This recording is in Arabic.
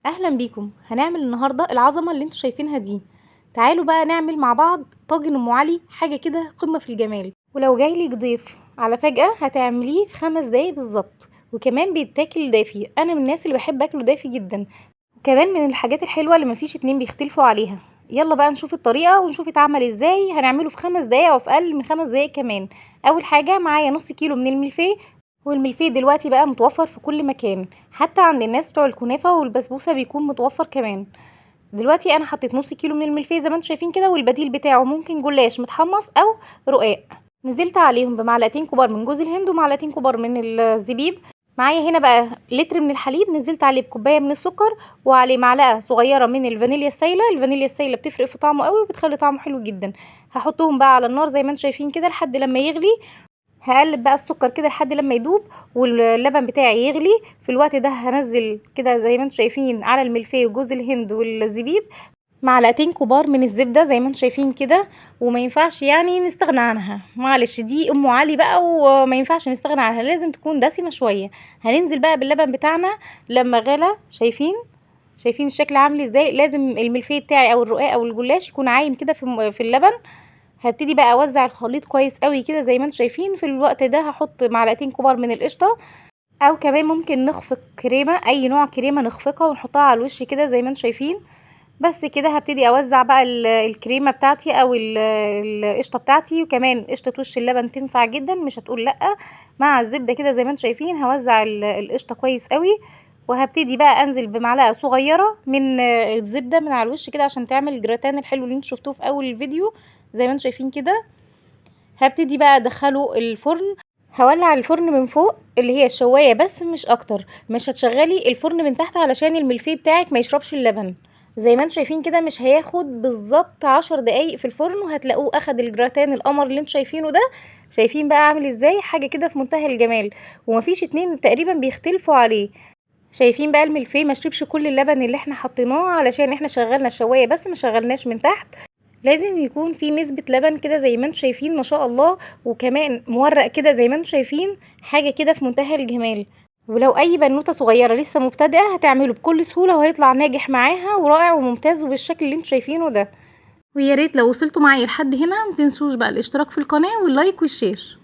اهلا بيكم. هنعمل النهارده العظمه اللي انتوا شايفينها دي. تعالوا بقى نعمل مع بعض طاجن ام علي، حاجه كده قمه في الجمال. ولو جايلك ضيف على فجأة هتعمليه في 5 دقايق بالظبط، وكمان بيتاكل دافي. انا من الناس اللي بحب اكله دافي جدا، وكمان من الحاجات الحلوه اللي مفيش اتنين بيختلفوا عليها. يلا بقى نشوف الطريقه ونشوف اتعمل ازاي. هنعمله في 5 دقايق او في اقل من 5 دقايق كمان. اول حاجه معايا نص كيلو من الملفيه، والملفيه دلوقتي بقى متوفر في كل مكان، حتى عند الناس بتوع الكنافه والبسبوسه بيكون متوفر كمان. دلوقتي انا حطيت نص كيلو من الملفيه زي ما انتم شايفين كده، والبديل بتاعه ممكن جلاش متحمص او رقاق. نزلت عليهم بمعلقتين كبار من جوز الهند ومعلقتين كبار من الزبيب. معايا هنا بقى لتر من الحليب، نزلت عليه بكوبايه من السكر، وعليه معلقه صغيره من الفانيليا السايله. الفانيليا السايله بتفرق في طعمه قوي وبتخلي طعمه حلو جدا. هحطهم بقى على النار زي ما انتم شايفين كده لحد لما يغلي. هقلب بقى السكر كده لحد لما يدوب واللبن بتاعي يغلي. في الوقت ده هنزل كده زي ما انتم شايفين على الملفيه وجوز الهند والزبيب معلقتين كبار من الزبده زي ما انتم شايفين كده. وما ينفعش يعني نستغنى عنها، معلش دي ام علي بقى وما ينفعش نستغنى عنها، لازم تكون دسمه شويه. هننزل بقى باللبن بتاعنا لما غلى. شايفين الشكل عامل ازاي؟ لازم الملفيه بتاعي او الرقاق او الجلاش يكون عايم كده في اللبن. هبتدي بقى اوزع الخليط كويس قوي كده زي ما انتم شايفين. في الوقت ده هحط معلقتين كبار من القشطه، او كمان ممكن نخفق كريمه، اي نوع كريمه نخفقها ونحطها على الوش كده زي ما انتم شايفين. بس كده هبتدي اوزع بقى الكريمه بتاعتي او القشطه بتاعتي، وكمان قشطه وش اللبن تنفع جدا مش هتقول لا. مع الزبده كده زي ما انتم شايفين هوزع القشطه كويس قوي. وهبتدي بقى انزل بمعلقه صغيره من الزبده من على الوش كده عشان تعمل الجراتان الحلو اللي انتوا شفتوه في اول الفيديو زي ما انتم شايفين كده. هبتدي بقى ادخله الفرن. هولع الفرن من فوق اللي هي الشوايه بس مش اكتر، مش هتشغلي الفرن من تحت علشان الملفيه بتاعك ما يشربش اللبن. زي ما انتم شايفين كده مش هياخد بالظبط 10 دقايق في الفرن وهتلاقوه اخد الجراتان القمر اللي انتم شايفينه ده. شايفين بقى عامل ازاي؟ حاجه كده في منتهى الجمال، ومفيش اتنين تقريبا بيختلفوا عليه. شايفين بقى الملفيه ما شربش كل اللبن اللي احنا حطيناه علشان احنا شغلنا الشوايه بس ما شغلناش من تحت. لازم يكون في نسبة لبن كده زي ما انتم شايفين ما شاء الله، وكمان مورق كده زي ما انتم شايفين. حاجة كده في منتهى الجمال. ولو اي بنوتة صغيرة لسه مبتدئة هتعمله بكل سهولة وهيطلع ناجح معاها ورائع وممتاز وبالشكل اللي انتم شايفينه ده. ويا ريت لو وصلتوا معايا لحد هنا متنسوش بقى الاشتراك في القناة واللايك والشير.